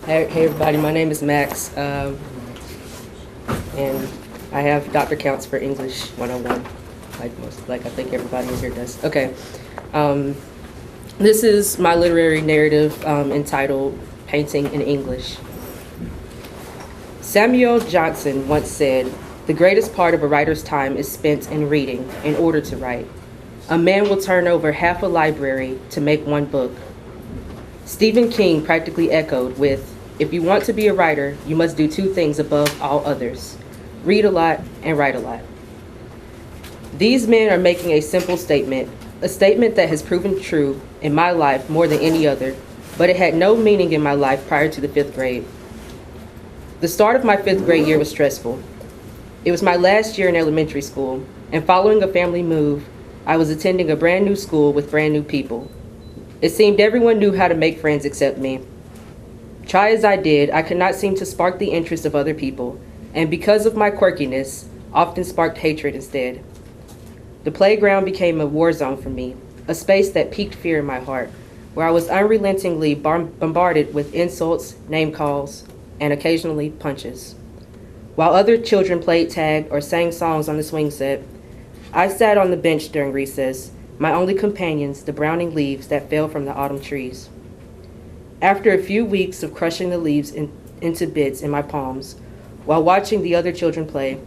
Hey everybody, my name is Max, and I have Dr. Counts for English 101, like I think everybody in here does. Okay, um, this is my literary narrative entitled Painting in English. Samuel Johnson once said, "The greatest part of a writer's time is spent in reading in order to write. A man will turn over half a library to make one book." Stephen King practically echoed with, "If you want to be a writer, you must do two things above all others: read a lot and write a lot." These men are making a statement that has proven true in my life more than any other, but it had no meaning in my life prior to the fifth grade. The start of my fifth grade year was stressful. It was my last year in elementary school, and following a family move, I was attending a brand new school with brand new people. It seemed everyone knew how to make friends except me. Try as I did, I could not seem to spark the interest of other people, and because of my quirkiness, often sparked hatred instead. The playground became a war zone for me, a space that piqued fear in my heart, where I was unrelentingly bombarded with insults, name calls, and occasionally punches. While other children played tag or sang songs on the swing set, I sat on the bench during recess, my only companions the browning leaves that fell from the autumn trees. After a few weeks of crushing the leaves into bits in my palms, while watching the other children play,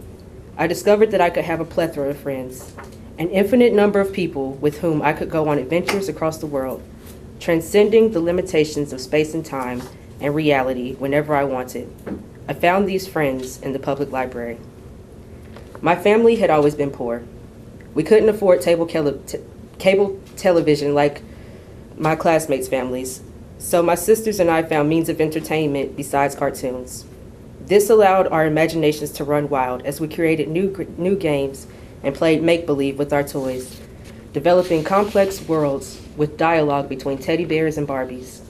I discovered that I could have a plethora of friends, an infinite number of people with whom I could go on adventures across the world, transcending the limitations of space and time and reality whenever I wanted. I found these friends in the public library. My family had always been poor. We couldn't afford cable television like my classmates' families, so my sisters and I found means of entertainment besides cartoons. This allowed our imaginations to run wild as we created new games and played make-believe with our toys, developing complex worlds with dialogue between teddy bears and Barbies.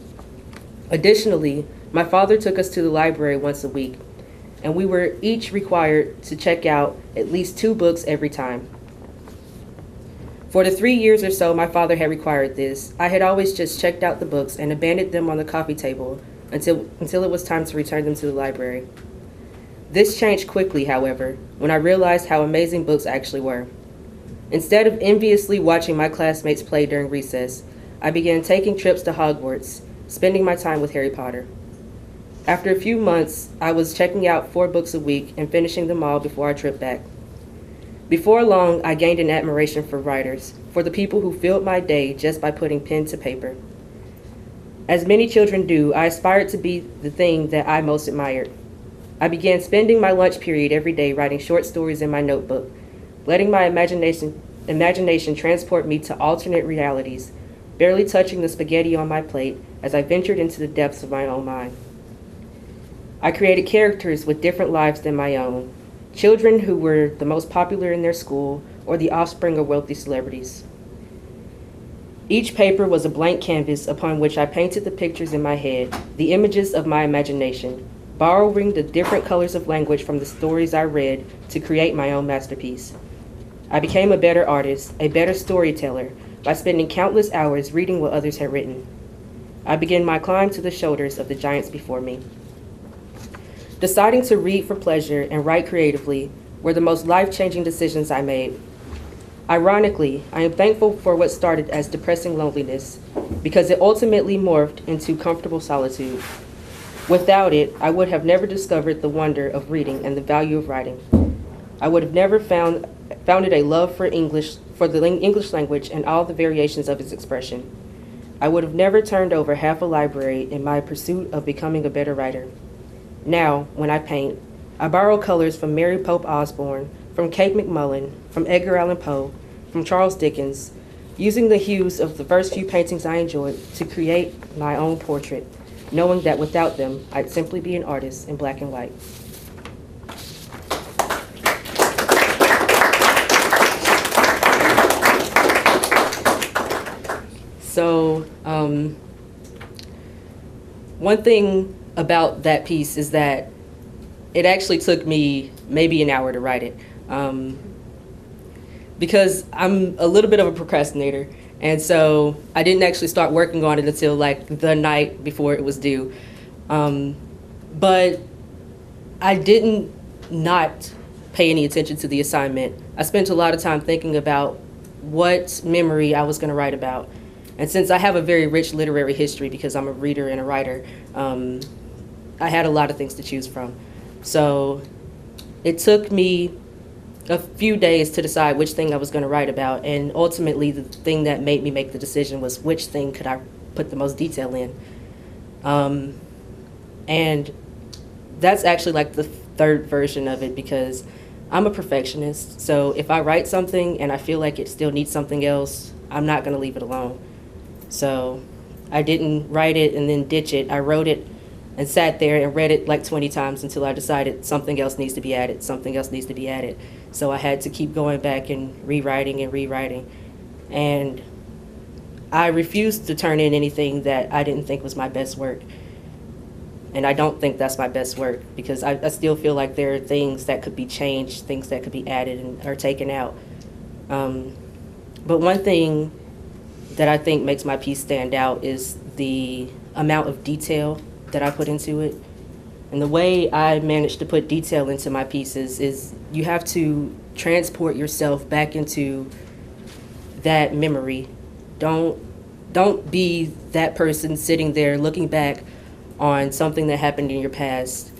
Additionally, my father took us to the library once a week, and we were each required to check out at least 2 books every time. For the 3 years or so my father had required this, I had always just checked out the books and abandoned them on the coffee table until it was time to return them to the library. This changed quickly, however, when I realized how amazing books actually were. Instead of enviously watching my classmates play during recess, I began taking trips to Hogwarts, spending my time with Harry Potter. After a few months, I was checking out 4 books a week and finishing them all before our trip back. Before long, I gained an admiration for writers, for the people who filled my day just by putting pen to paper. As many children do, I aspired to be the thing that I most admired. I began spending my lunch period every day writing short stories in my notebook, letting my imagination transport me to alternate realities, barely touching the spaghetti on my plate as I ventured into the depths of my own mind. I created characters with different lives than my own, children who were the most popular in their school or the offspring of wealthy celebrities. Each paper was a blank canvas upon which I painted the pictures in my head, the images of my imagination, borrowing the different colors of language from the stories I read to create my own masterpiece. I became a better artist, a better storyteller, by spending countless hours reading what others had written. I began my climb to the shoulders of the giants before me. Deciding to read for pleasure and write creatively were the most life-changing decisions I made. Ironically, I am thankful for what started as depressing loneliness, because it ultimately morphed into comfortable solitude. Without it, I would have never discovered the wonder of reading and the value of writing. I would have never founded a love for the English language and all the variations of its expression. I would have never turned over half a library in my pursuit of becoming a better writer. Now, when I paint, I borrow colors from Mary Pope Osborne, from Kate McMullen, from Edgar Allan Poe, from Charles Dickens, using the hues of the first few paintings I enjoyed to create my own portrait, knowing that without them, I'd simply be an artist in black and white. So, one thing about that piece is that it actually took me maybe an hour to write it, because I'm a little bit of a procrastinator, and so I didn't actually start working on it until like the night before it was due. But I didn't not pay any attention to the assignment. I spent a lot of time thinking about what memory I was going to write about. And since I have a very rich literary history because I'm a reader and a writer, I had a lot of things to choose from. So it took me a few days to decide which thing I was going to write about. And ultimately, the thing that made me make the decision was which thing could I put the most detail in. And that's actually like the third version of it because I'm a perfectionist. So if I write something and I feel like it still needs something else, I'm not going to leave it alone. So I didn't write it and then ditch it. I wrote it and sat there and read it like 20 times until I decided something else needs to be added, something else needs to be added. So I had to keep going back and rewriting and rewriting. And I refused to turn in anything that I didn't think was my best work. And I don't think that's my best work because I still feel like there are things that could be changed, things that could be added and or taken out. But one thing that I think makes my piece stand out is the amount of detail that I put into it. And the way I managed to put detail into my pieces is you have to transport yourself back into that memory. Don't be that person sitting there looking back on something that happened in your past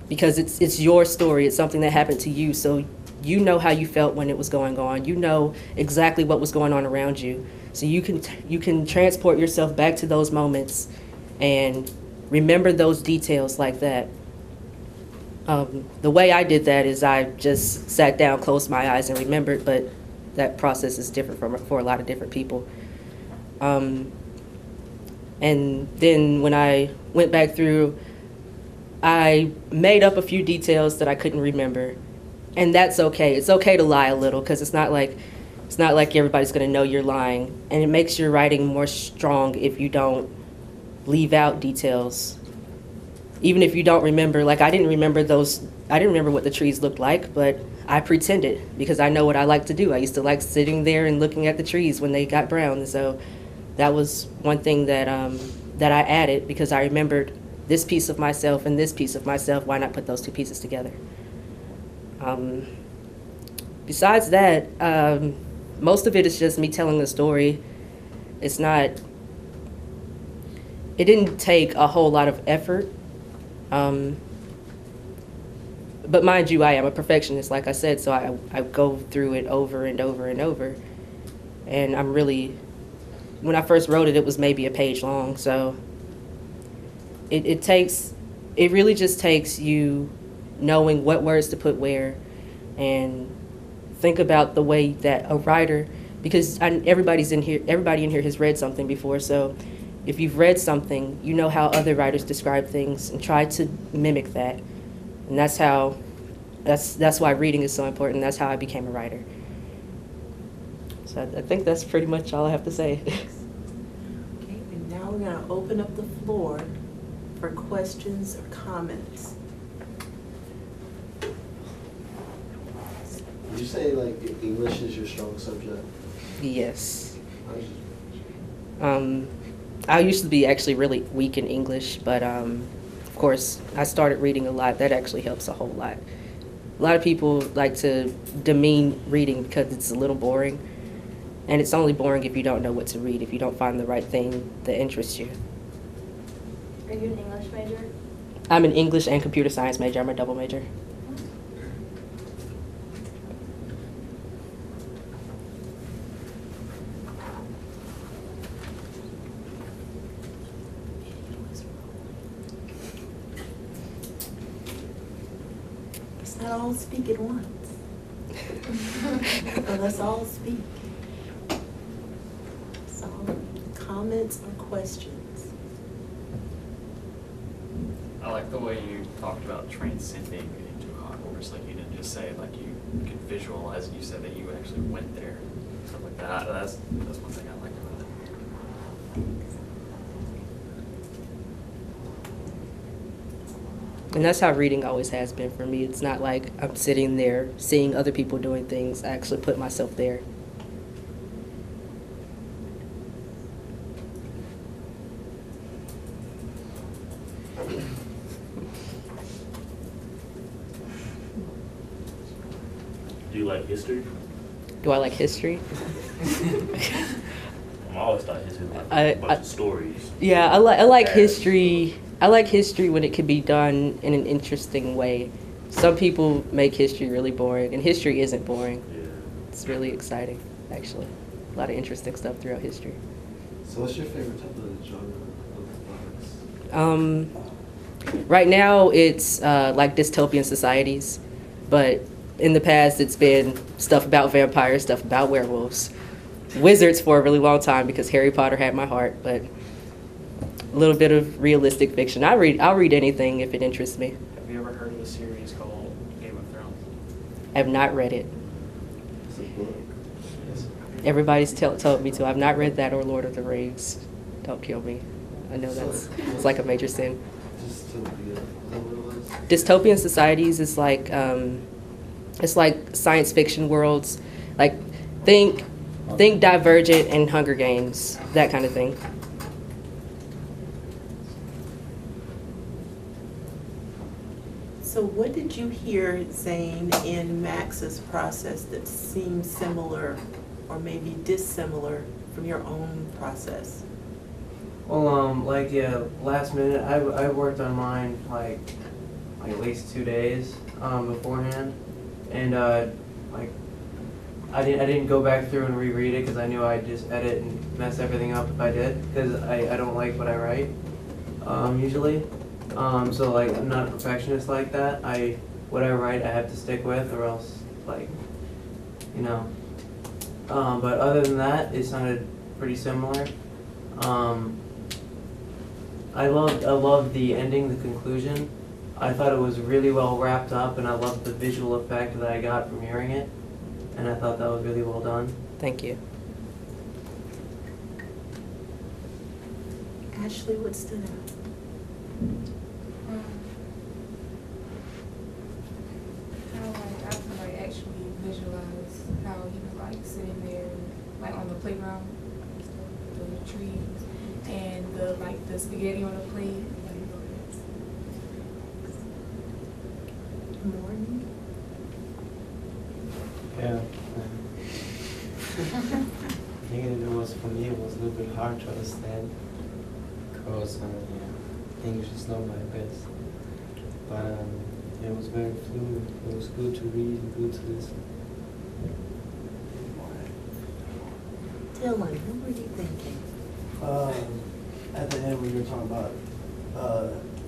because it's your story. It's something that happened to you. So you know how you felt when it was going on. You know exactly what was going on around you. So you can transport yourself back to those moments and remember those details like that. The way I did that is I just sat down, closed my eyes, and remembered, but that process is different for a lot of different people. And then when I went back through, I made up a few details that I couldn't remember. And that's okay. It's okay to lie a little because it's not like everybody's going to know you're lying. And it makes your writing more strong if you don't leave out details. Even if you don't remember, like I didn't remember what the trees looked like, but I pretended because I know what I like to do. I used to like sitting there and looking at the trees when they got brown. And so that was one thing that I added because I remembered this piece of myself and this piece of myself. Why not put those two pieces together? Besides that, most of it is just me telling the story. It didn't take a whole lot of effort. But mind you, I am a perfectionist, like I said, so I go through it over and over and over. And when I first wrote it, it was maybe a page long, so it really just takes you knowing what words to put where and think about the way that a writer, because everybody in here has read something before, so if you've read something, you know how other writers describe things and try to mimic that. And that's why reading is so important. That's how I became a writer. So I think that's pretty much all I have to say. Okay, and now we're going to open up the floor for questions or comments. Would you say like English is your strong subject? Yes. I used to be actually really weak in English, but of course I started reading a lot. That actually helps a whole lot. A lot of people like to demean reading because it's a little boring, and it's only boring if you don't know what to read, if you don't find the right thing that interests you. Are you an English major? I'm an English and computer science major. I'm a double major. Let's not all speak at once. But let's all speak. So, comments or questions? I like the way you talked about transcending into Hogwarts. Like you didn't just say like you could visualize it. You said that you actually went there, stuff like that. That's one thing I liked about it. And that's how reading always has been for me. It's not like I'm sitting there seeing other people doing things. I actually put myself there. Do you like history? Do I like history? I always thought history was like I- a bunch I- of stories. Yeah, I like Yeah. history. I like history when it can be done in an interesting way. Some people make history really boring, and history isn't boring. Yeah. It's really exciting, actually. A lot of interesting stuff throughout history. So what's your favorite type of genre of books? Right now, it's like dystopian societies, but in the past, it's been stuff about vampires, stuff about werewolves, wizards for a really long time because Harry Potter had my heart, but a little bit of realistic fiction. I'll read anything if it interests me. Have you ever heard of a series called Game of Thrones? I have not read it. It's a book. Everybody's told me to. I've not read that or Lord of the Rings. Don't kill me. I know it's like a major sin. Dystopia. Is that what it was? Dystopian societies is like it's like science fiction worlds, like think Divergent and Hunger Games, that kind of thing. So what did you hear, Zane, in Max's process that seemed similar or maybe dissimilar from your own process? Well, like, yeah, last minute, I worked on mine like at least 2 days beforehand, and like I didn't go back through and reread it because I knew I'd just edit and mess everything up if I did, because I don't like what I write usually. So like I'm not a perfectionist like that. What I write I have to stick with, or else like, you know. But other than that, it sounded pretty similar. I loved the ending, the conclusion. I thought it was really well wrapped up, and I loved the visual effect that I got from hearing it, and I thought that was really well done. Thank you. Ashley, what stood out? How like I could like actually visualize how he was like sitting there like on the playground and stuff, the trees and the spaghetti on the plate. Morning? Yeah. I think it was, for me, it was a little bit hard to understand because English is not my best. But it was very fluid. It was good to read and good to listen. Dylan, what were you thinking? At the end when you were talking about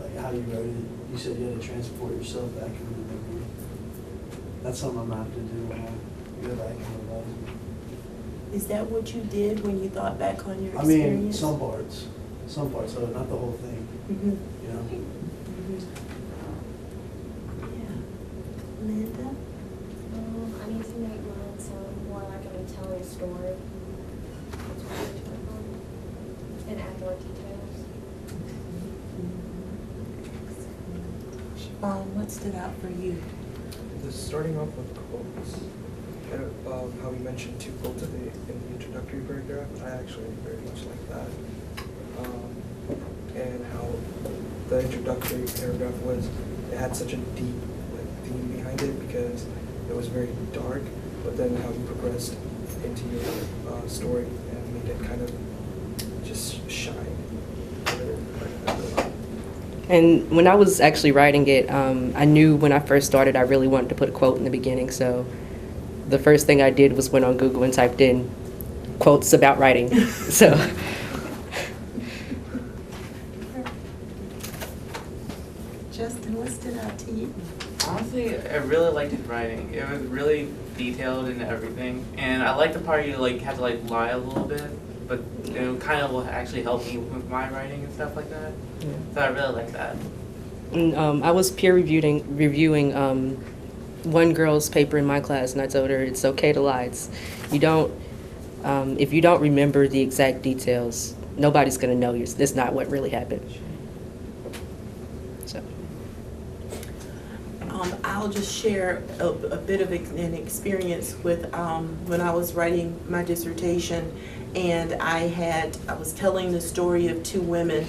like how you wrote it, you said you had to transport yourself back into the memory. That's something I'm gonna have to do when I go back and revise it. Is that what you did when you thought back on your I mean, experience? some parts of it, not the whole thing, Mhm. you know? Yeah. Amanda? I need to make mine sound more like I'm telling a story. That's what I need to work on. And add more details. What stood out for you? Starting off with quotes, kind of how we mentioned 2 quotes in the introductory paragraph, I actually very much like that. And how the introductory paragraph it had such a deep theme behind it because it was very dark, but then how you progressed into your story and made it kind of just shine. And when I was actually writing it, I knew when I first started I really wanted to put a quote in the beginning. So the first thing I did was went on Google and typed in quotes about writing. So. Justin, what stood out to you? Honestly, I really liked his writing. It was really detailed and everything, and I like the part you like had to like lie a little bit, but it kind of will actually help me with my writing and stuff like that. Yeah. So I really like that. And, I was peer reviewing one girl's paper in my class, and I told her it's okay to lie. You don't, if you don't remember the exact details, nobody's gonna know that's not what really happened. So. I'll just share a bit of an experience with when I was writing my dissertation, and I was telling the story of 2 women,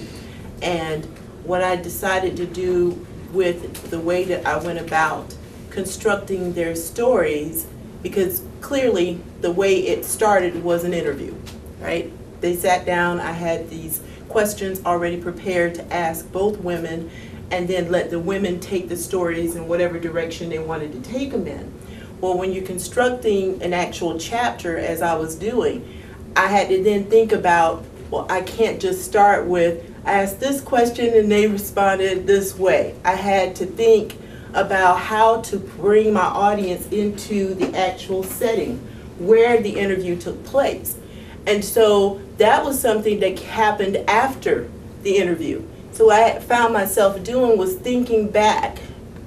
and what I decided to do with the way that I went about constructing their stories, because clearly the way it started was an interview, right? They sat down, I had these questions already prepared to ask both women, and then let the women take the stories in whatever direction they wanted to take them in. Well, when you're constructing an actual chapter, as I was doing, I had to then think about, well, I can't just start with, I asked this question and they responded this way. I had to think about how to bring my audience into the actual setting where the interview took place. And so that was something that happened after the interview. So what I found myself doing was thinking back,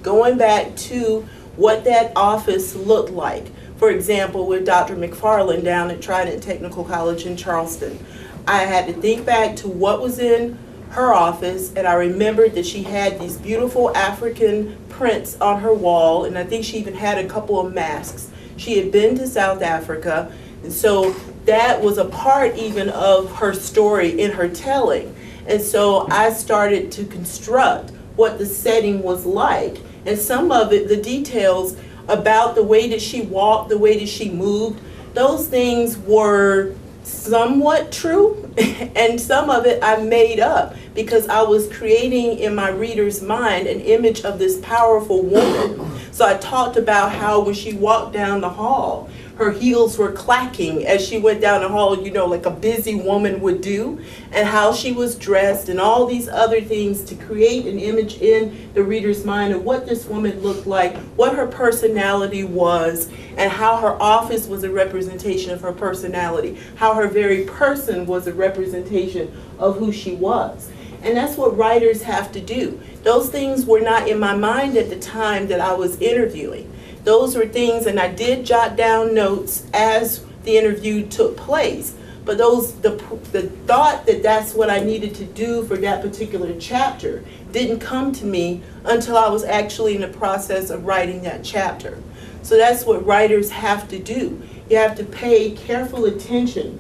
going back to what that office looked like. For example, with Dr. McFarland down at Trident Technical College in Charleston, I had to think back to what was in her office, and I remembered that she had these beautiful African prints on her wall, and I think she even had a couple of masks. She had been to South Africa, and so that was a part even of her story in her telling. And so I started to construct what the setting was like, and some of it, the details about the way that she walked, the way that she moved, those things were somewhat true, and some of it I made up because I was creating in my reader's mind an image of this powerful woman. So I talked about how when she walked down the hall, her heels were clacking as she went down the hall, you know, like a busy woman would do, and how she was dressed and all these other things to create an image in the reader's mind of what this woman looked like, what her personality was, and how her office was a representation of her personality, how her very person was a representation of who she was. And that's what writers have to do. Those things were not in my mind at the time that I was interviewing. Those were things, and I did jot down notes as the interview took place. But the thought that that's what I needed to do for that particular chapter didn't come to me until I was actually in the process of writing that chapter. So that's what writers have to do. You have to pay careful attention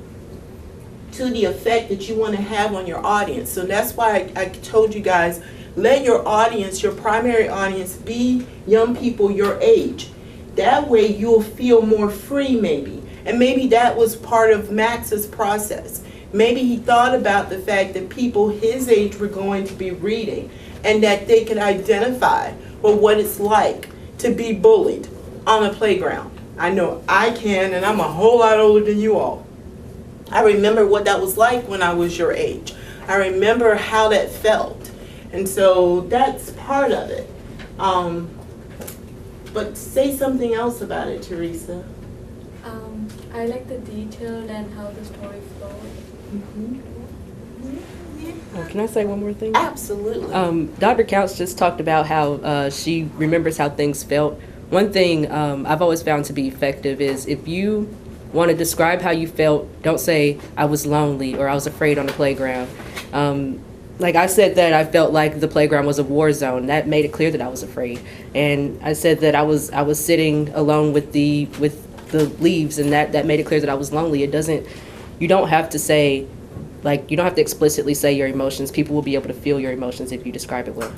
to the effect that you want to have on your audience. So that's why I told you guys, let your audience, your primary audience, be young people your age. That way you'll feel more free maybe. And maybe that was part of Max's process. Maybe he thought about the fact that people his age were going to be reading and that they could identify with what it's like to be bullied on a playground. I know I can, and I'm a whole lot older than you all. I remember what that was like when I was your age. I remember how that felt. And so that's part of it. But say something else about it, Teresa. I like the detail and how the story flowed. Can I say one more thing? Absolutely. Dr. Counts just talked about how she remembers how things felt. One thing I've always found to be effective is if you want to describe how you felt, don't say, I was lonely or I was afraid on the playground. Like I said that I felt like the playground was a war zone. That made it clear that I was afraid. And I said that I was sitting alone with the leaves, and that made it clear that I was lonely. You don't have to say, like, you don't have to explicitly say your emotions. People will be able to feel your emotions if you describe it well.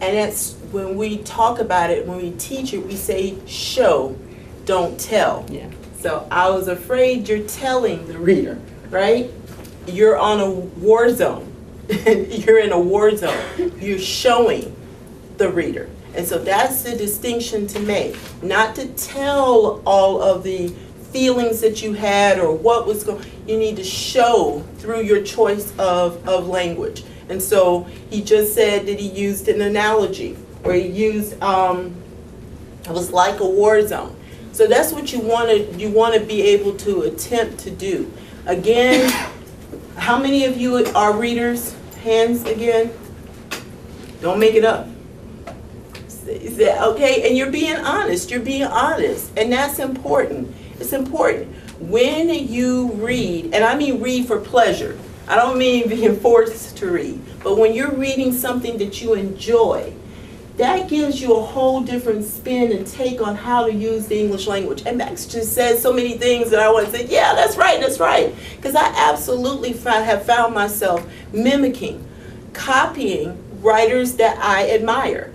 And that's when we talk about it, when we teach it, we say show, don't tell. Yeah. So I was afraid, you're telling the reader, right? You're on a war zone. You're in a war zone. You're showing the reader. And so that's the distinction to make. Not to tell all of the feelings that you had or what was going. You need to show through your choice of language. And so he just said that he used an analogy, or he used it was like a war zone. So that's what you want to be able to attempt to do. Again, how many of you are readers? Hands again. Don't make it up. Okay, and you're being honest. You're being honest, and that's important. It's important when you read, and I mean read for pleasure. I don't mean being forced to read, but when you're reading something that you enjoy, that gives you a whole different spin and take on how to use the English language. And Max just said so many things that I want to say, yeah, that's right. Because I absolutely have found myself mimicking, copying writers that I admire.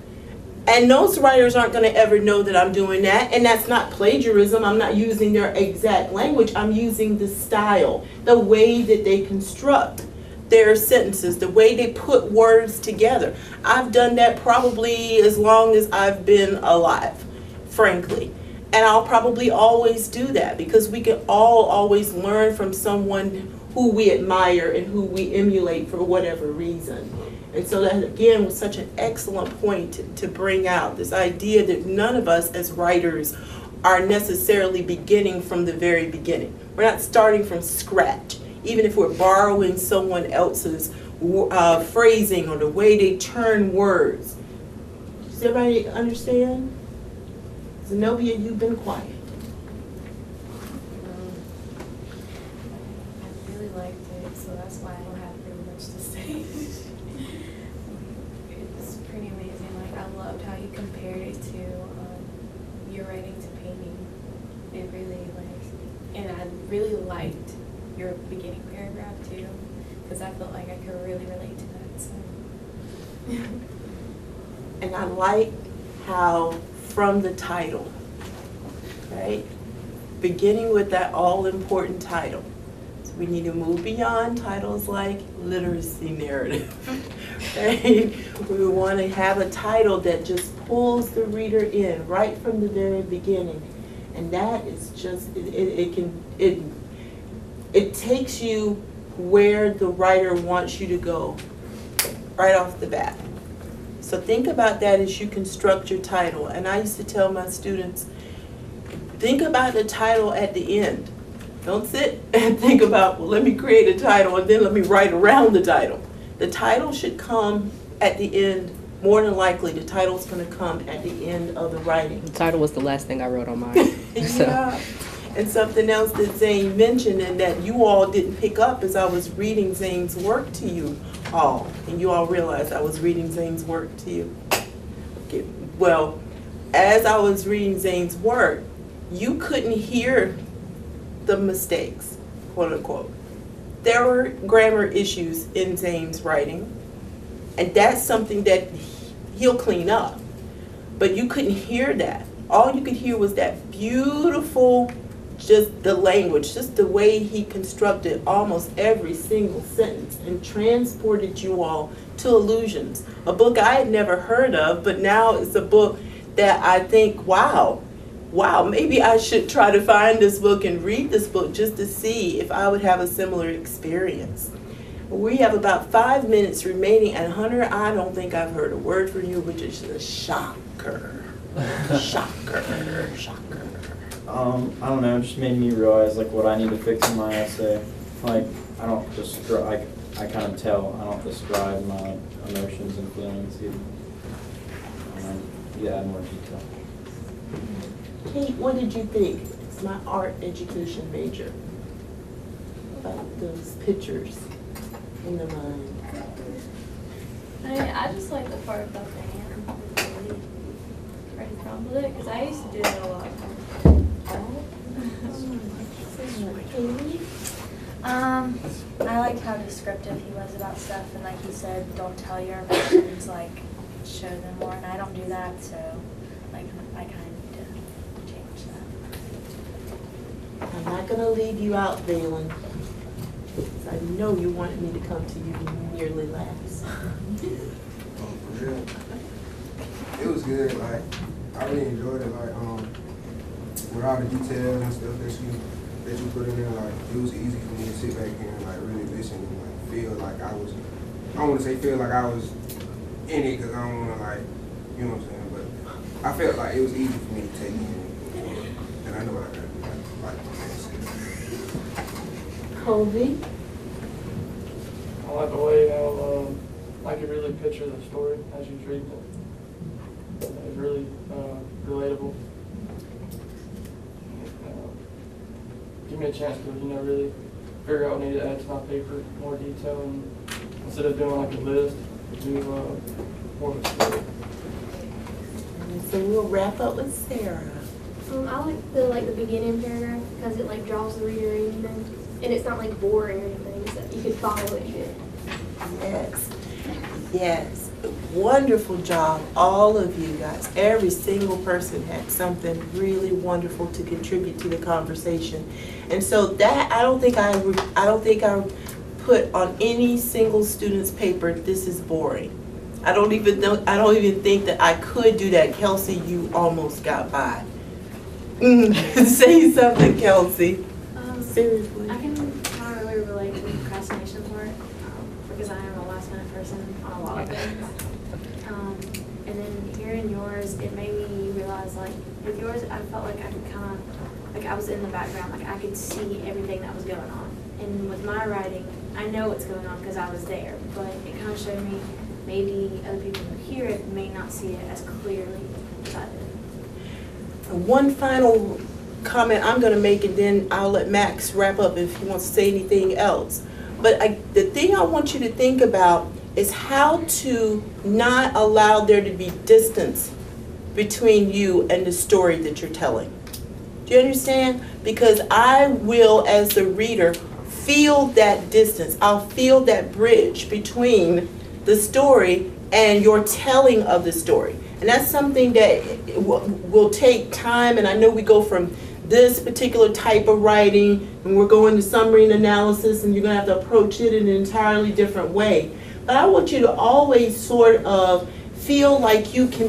And those writers aren't going to ever know that I'm doing that. And that's not plagiarism. I'm not using their exact language. I'm using the style, the way that they construct their sentences, the way they put words together. I've done that probably as long as I've been alive, frankly. And I'll probably always do that because we can all always learn from someone who we admire and who we emulate for whatever reason. And so that, again, was such an excellent point to bring out, this idea that none of us as writers are necessarily beginning from the very beginning. We're not starting from scratch, even if we're borrowing someone else's phrasing or the way they turn words. Does everybody understand? Zenobia, you've been quiet. I really liked it, so that's why I don't have really much to say. It's pretty amazing. Like, I loved how you compared it to your writing to painting. It really, and I really liked your beginning paragraph too, because I felt like I could really relate to that. So. And I like how from the title, right? Beginning with that all-important title. So we need to move beyond titles like literacy narrative, right? We want to have a title that just pulls the reader in right from the very beginning. And that is just, it takes you where the writer wants you to go right off the bat. So think about that as you construct your title. And I used to tell my students, think about the title at the end. Don't sit and think about, well, let me create a title and then let me write around the title. The title should come at the end. More than likely, the title's going to come at the end of the writing. The title was the last thing I wrote on mine. Yeah. And something else that Zane mentioned and that you all didn't pick up as I was reading Zane's work to you all. And you all realized I was reading Zane's work to you. Okay. Well, as I was reading Zane's work, you couldn't hear the mistakes, quote unquote. There were grammar issues in Zane's writing, and that's something that he'll clean up. But you couldn't hear that. All you could hear was that beautiful, just the language, just the way he constructed almost every single sentence and transported you all to Illusions, a book I had never heard of, but now it's a book that I think, wow, maybe I should try to find this book and read this book just to see if I would have a similar experience. We have about 5 minutes remaining, and Hunter, I don't think I've heard a word from you, which is a shocker. Shocker. I don't know, it just made me realize like what I need to fix in my essay. Like I don't describe, I kind of tell, I don't describe my emotions and feelings either. Yeah, add more detail. Kate, what did you think? It's my art education major. About those pictures in the mind. I just like the part about the hand, really writing around with it, because I used to do that a lot. I liked how descriptive he was about stuff, and like he said, don't tell your emotions, like show them more, and I don't do that, so like I kind of need to change that. I'm not going to leave you out, Valen. I know you wanted me to come to you nearly last. Oh, for real. It was good. Like I really enjoyed it. Like with all the details and stuff that you put in there, like it was easy for me to sit back here and like really listen and like feel like I was. I don't want to say feel like I was in it because I don't want to like, you know what I'm saying. But I felt like it was easy for me to take in, and I know what I got. Like Colby? I like the way how I could really picture the story as you was reading it. It's really relatable. Give me a chance to, really figure out what I need to add to my paper, more detail, and instead of doing like a list, do more of a story. So we'll wrap up with Sarah. I like the beginning paragraph because it like draws the reader in, and it's not like boring or anything. So you could follow it good. Yes. wonderful job, all of you guys. Every single person had something really wonderful to contribute to the conversation. And so that, I don't think I put on any single student's paper, this is boring. I don't even think that I could do that. Kelsey, you almost got by. Say something, Kelsey. Seriously. I can kind of really relate to the procrastination part because I am a last minute person on a lot of things. And then hearing yours, it made me realize, like, with yours, I felt like I could kind of, like I was in the background, like I could see everything that was going on. And with my writing, I know what's going on because I was there, but it kind of showed me maybe other people who hear it may not see it as clearly as I did. One final comment I'm going to make, and then I'll let Max wrap up if he wants to say anything else. But the thing I want you to think about is how to not allow there to be distance between you and the story that you're telling. Do you understand? Because I will, as the reader, feel that distance. I'll feel that bridge between the story and your telling of the story. And that's something that will take time, and I know we go from this particular type of writing, and we're going to summary and analysis, and you're going to have to approach it in an entirely different way. But I want you to always sort of feel like you can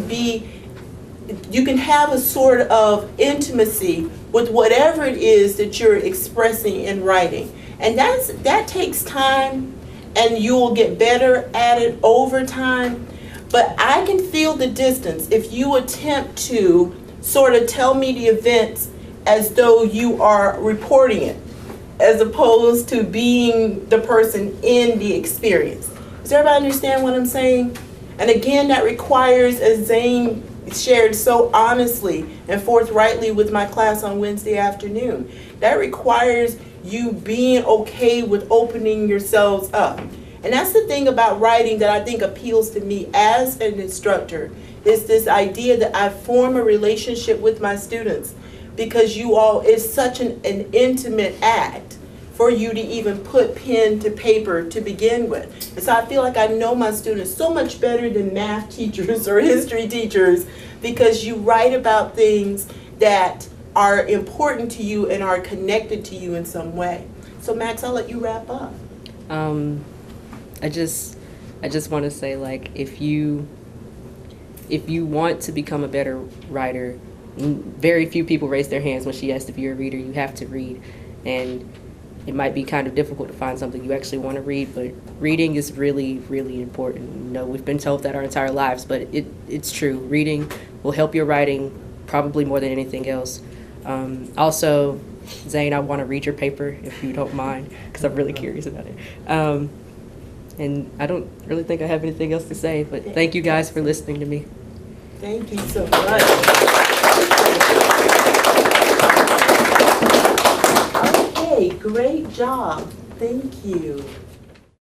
have a sort of intimacy with whatever it is that you're expressing in writing. And that takes time, and you will get better at it over time. But I can feel the distance if you attempt to sort of tell me the events as though you are reporting it, as opposed to being the person in the experience. Does everybody understand what I'm saying? And again, that requires, as Zane shared so honestly and forthrightly with my class on Wednesday afternoon, that requires you being okay with opening yourselves up. And that's the thing about writing that I think appeals to me as an instructor, is this idea that I form a relationship with my students, because you all, it's such an intimate act for you to even put pen to paper to begin with. And so I feel like I know my students so much better than math teachers or history teachers, because you write about things that are important to you and are connected to you in some way. So Max, I'll let you wrap up. I just want to say, like, if you want to become a better writer, very few people raise their hands when she asked if you're a reader. You have to read, and it might be kind of difficult to find something you actually want to read, but reading is really, really important. You know, we've been told that our entire lives, but it's true. Reading will help your writing probably more than anything else. Also, Zane, I want to read your paper if you don't mind, because I'm really curious about it. And I don't really think I have anything else to say, but thank you guys for listening to me. Thank you so much. Okay, great job. Thank you.